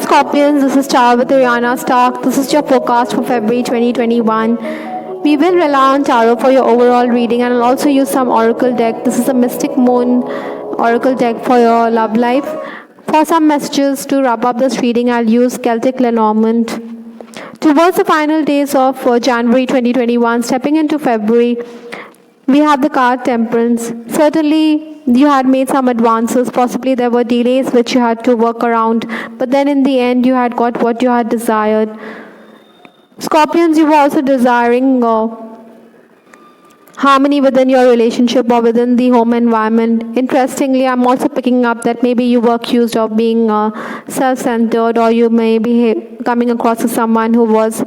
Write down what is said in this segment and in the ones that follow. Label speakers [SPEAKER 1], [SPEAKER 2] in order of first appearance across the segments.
[SPEAKER 1] Scorpions, this is Char with Ariana Stark. This is your forecast for February 2021. We will rely on tarot for your overall reading, and I'll also use some oracle deck. This is a Mystic Moon oracle deck for your love life. For some messages to wrap up this reading, I'll use Celtic Lenormand. Towards the final days of January 2021, stepping into February, we have the card Temperance. Certainly, you had made some advances. Possibly there were delays which you had to work around. But then in the end, you had got what you had desired. Scorpions, you were also desiring harmony within your relationship or within the home environment. Interestingly, I'm also picking up that maybe you were accused of being self-centered, or you may be coming across as someone who was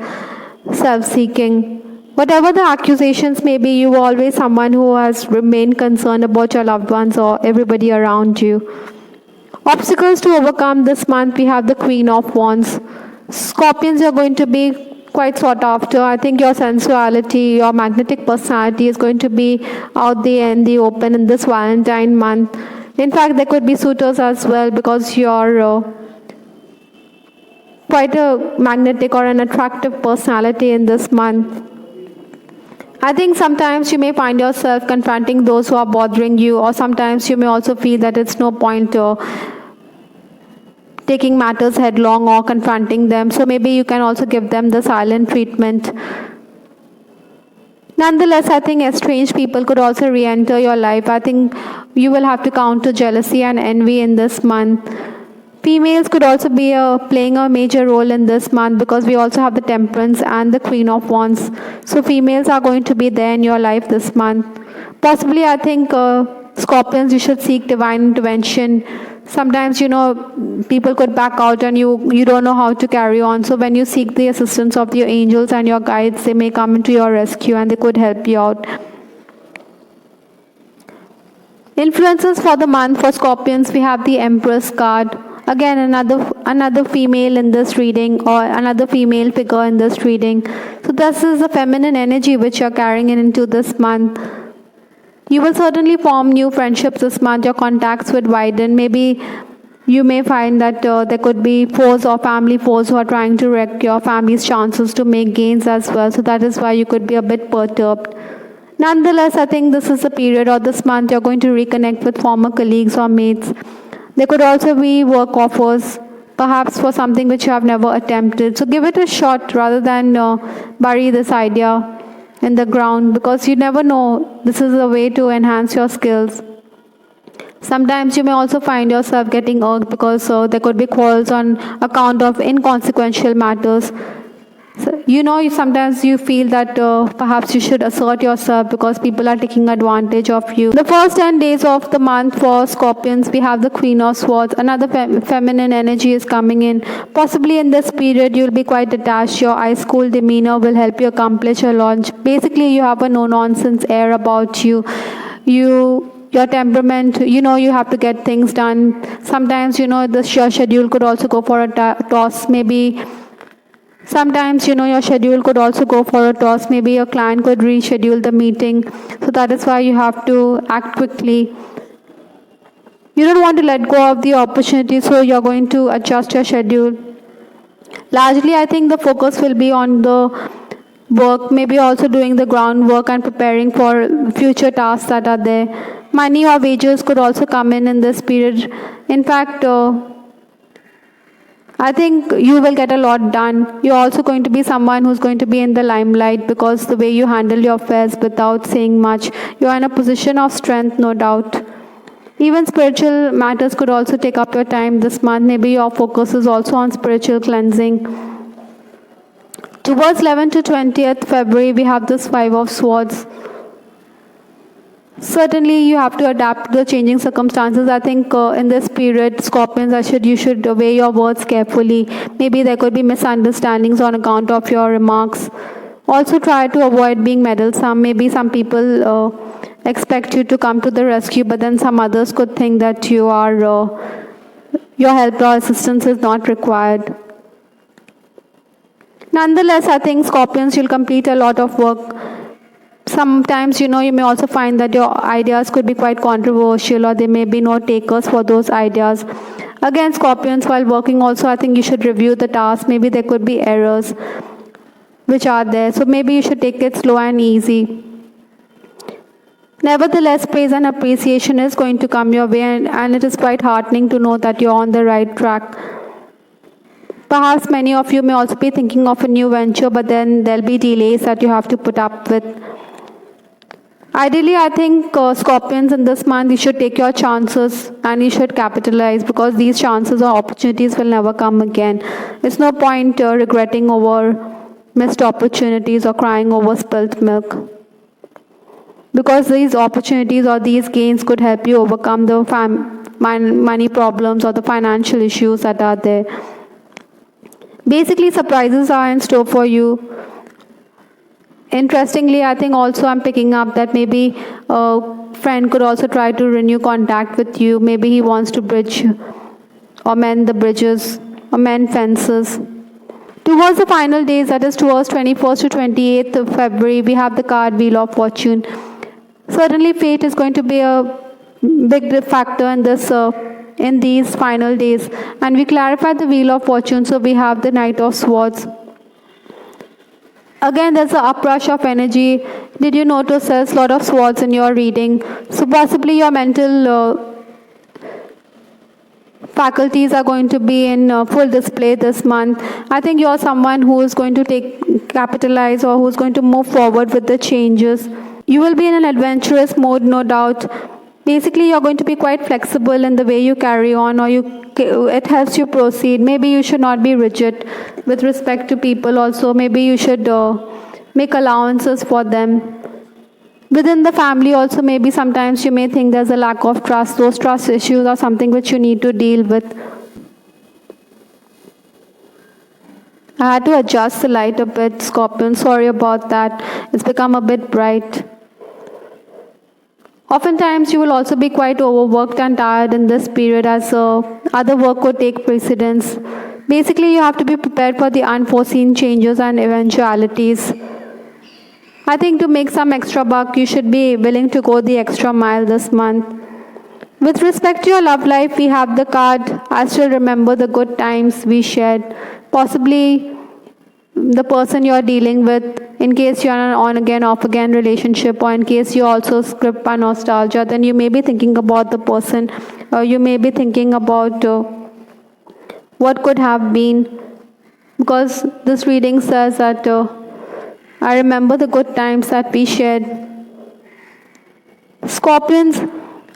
[SPEAKER 1] self-seeking. Whatever the accusations may be, you were always someone who has remained concerned about your loved ones or everybody around you. Obstacles to overcome this month, we have the Queen of Wands. Scorpions, you're going to be quite sought after. I think your sensuality, your magnetic personality is going to be out there in the open in this Valentine month. In fact, there could be suitors as well, because you're quite a magnetic or an attractive personality in this month. I think sometimes you may find yourself confronting those who are bothering you, or sometimes you may also feel that it's no point taking matters headlong or confronting them. So maybe you can also give them the silent treatment. Nonetheless, I think estranged people could also re-enter your life. I think you will have to counter jealousy and envy in this month. Females could also be playing a major role in this month, because we also have the Temperance and the Queen of Wands. So females are going to be there in your life this month. Possibly, I think, Scorpions, you should seek divine intervention. Sometimes, people could back out and you don't know how to carry on. So when you seek the assistance of your angels and your guides, they may come into your rescue and they could help you out. Influences for the month for Scorpions, we have the Empress card. Again, another female in this reading, or another female figure in this reading. So this is the feminine energy which you're carrying into this month. You will certainly form new friendships this month. Your contacts would widen. Maybe you may find that there could be foes or family foes who are trying to wreck your family's chances to make gains as well. So that is why you could be a bit perturbed. Nonetheless, I think this is the period, or this month, you're going to reconnect with former colleagues or mates. There could also be work offers, perhaps for something which you have never attempted. So give it a shot rather than bury this idea in the ground, because you never know. This is a way to enhance your skills. Sometimes you may also find yourself getting irked because there could be quarrels on account of inconsequential matters. So, sometimes you feel that perhaps you should assert yourself because people are taking advantage of you. The first 10 days of the month for Scorpions, we have the Queen of Swords. Another feminine energy is coming in. Possibly in this period, you'll be quite detached. Your ice cool demeanor will help you accomplish a launch. Basically, you have a no-nonsense air about you. Your temperament, you have to get things done. Sometimes, your schedule could also go for a toss. Maybe sometimes, your schedule could also go for a toss. Maybe your client could reschedule the meeting. So that is why you have to act quickly. You don't want to let go of the opportunity, so you're going to adjust your schedule. Largely, I think the focus will be on the work, maybe also doing the groundwork and preparing for future tasks that are there. Money or wages could also come in this period. In fact, I think you will get a lot done. You're also going to be someone who's going to be in the limelight, because the way you handle your affairs without saying much, you're in a position of strength, no doubt. Even spiritual matters could also take up your time this month. Maybe your focus is also on spiritual cleansing. Towards 11th to 20th February, we have this Five of Swords. Certainly, you have to adapt to the changing circumstances. I think in this period, Scorpions, you should weigh your words carefully. Maybe there could be misunderstandings on account of your remarks. Also, try to avoid being meddlesome. Maybe some people expect you to come to the rescue, but then some others could think that your help or assistance is not required. Nonetheless, I think Scorpions, you'll complete a lot of work. Sometimes, you may also find that your ideas could be quite controversial, or there may be no takers for those ideas. Again, Scorpions, while working also, I think you should review the task. Maybe there could be errors which are there. So maybe you should take it slow and easy. Nevertheless, praise and appreciation is going to come your way, and it is quite heartening to know that you're on the right track. Perhaps many of you may also be thinking of a new venture, but then there'll be delays that you have to put up with. Ideally, I think Scorpions in this month, you should take your chances and you should capitalize, because these chances or opportunities will never come again. It's no point regretting over missed opportunities or crying over spilt milk, because these opportunities or these gains could help you overcome the money problems or the financial issues that are there. Basically, surprises are in store for you. Interestingly, I think also I'm picking up that maybe a friend could also try to renew contact with you. Maybe he wants to bridge or mend the bridges or mend fences. Towards the final days, that is towards 21st to 28th of February, we have the card Wheel of Fortune. Certainly, fate is going to be a big factor in this in these final days. And we clarify the Wheel of Fortune, so we have the Knight of Swords. Again, there's an uprush of energy. Did you notice there's a lot of swords in your reading? So possibly your mental faculties are going to be in full display this month. I think you're someone who is going to capitalize or who's going to move forward with the changes. You will be in an adventurous mode, no doubt. Basically, you're going to be quite flexible in the way you carry on, or it helps you proceed. Maybe you should not be rigid with respect to people also. Maybe you should make allowances for them. Within the family also, maybe sometimes you may think there's a lack of trust. Those trust issues are something which you need to deal with. I had to adjust the light a bit, Scorpion. Sorry about that. It's become a bit bright. Oftentimes, you will also be quite overworked and tired in this period, as other work could take precedence. Basically, you have to be prepared for the unforeseen changes and eventualities. I think to make some extra buck, you should be willing to go the extra mile this month. With respect to your love life, we have the card, I still remember the good times we shared. Possibly the person you're dealing with, in case you're in an on-again, off-again relationship, or in case you also script by nostalgia, then you may be thinking about the person, or you may be thinking about what could have been, because this reading says that I remember the good times that we shared. Scorpions,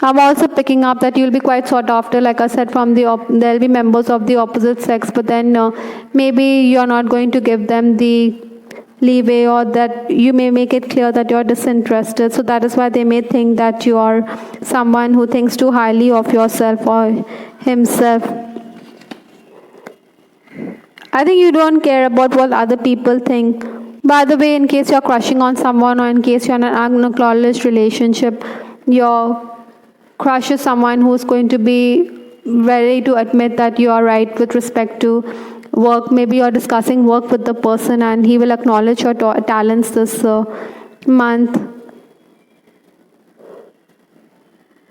[SPEAKER 1] I'm also picking up that you'll be quite sought after, like I said, from there'll be members of the opposite sex, but then maybe you're not going to give them the leeway, or that you may make it clear that you're disinterested. So that is why they may think that you are someone who thinks too highly of yourself or himself. I think you don't care about what other people think. By the way, in case you're crushing on someone, or in case you're in an unacknowledged relationship, your crush is someone who's going to be ready to admit that you are right with respect to work. Maybe you're discussing work with the person and he will acknowledge your talents this month.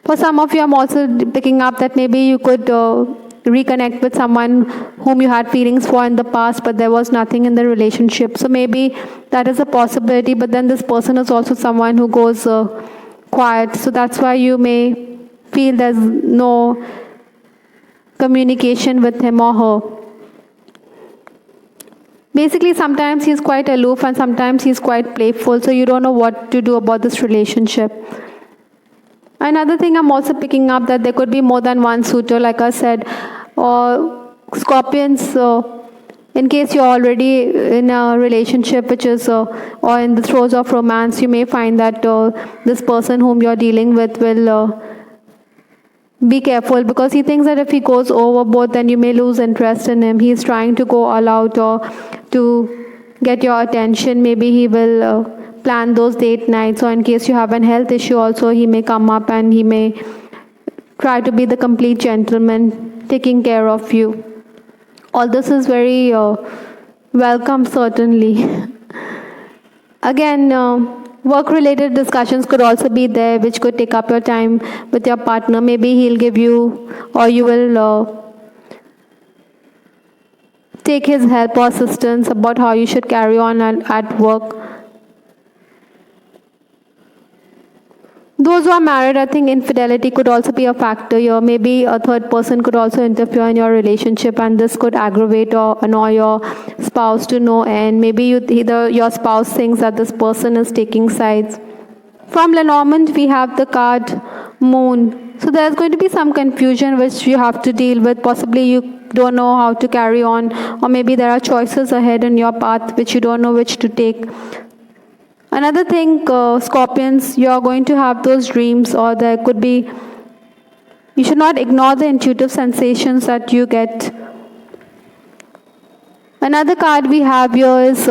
[SPEAKER 1] For some of you, I'm also picking up that maybe you could reconnect with someone whom you had feelings for in the past, but there was nothing in the relationship. So maybe that is a possibility, but then this person is also someone who goes quiet. So that's why you may feel there's no communication with him or her. Basically, sometimes he's quite aloof and sometimes he's quite playful, so you don't know what to do about this relationship. Another thing I'm also picking up, that there could be more than one suitor, like I said, or Scorpions, in case you're already in a relationship which is, or in the throes of romance, you may find that this person whom you're dealing with will be careful, because he thinks that if he goes overboard, then you may lose interest in him. He's trying to go all out or to get your attention. Maybe he will plan those date nights, or in case you have an health issue also, he may come up and he may try to be the complete gentleman taking care of you. All this is very welcome, certainly. Again, work-related discussions could also be there, which could take up your time with your partner. Maybe he'll give you, or you will take his help or assistance about how you should carry on at work. Those who are married, I think infidelity could also be a factor here. Maybe a third person could also interfere in your relationship, and this could aggravate or annoy your spouse to no end. Maybe either your spouse thinks that this person is taking sides. From Lenormand, we have the card Moon. So there's going to be some confusion which you have to deal with. Possibly you don't know how to carry on, or maybe there are choices ahead in your path which you don't know which to take. Another thing, Scorpions, you are going to have those dreams, or there could be, you should not ignore the intuitive sensations that you get. Another card we have here is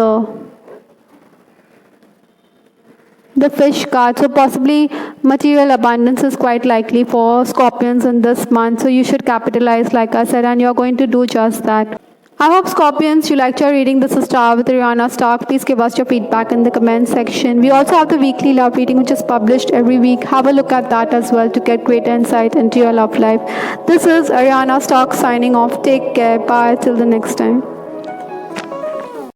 [SPEAKER 1] the Fish card. So possibly material abundance is quite likely for Scorpions in this month. So you should capitalize, like I said, and you're going to do just that. I hope, Scorpions, you liked your reading. This is Star with Ariana Stark. Please give us your feedback in the comment section. We also have the weekly love reading, which is published every week. Have a look at that as well to get great insight into your love life. This is Ariana Stark signing off. Take care. Bye. Till the next time.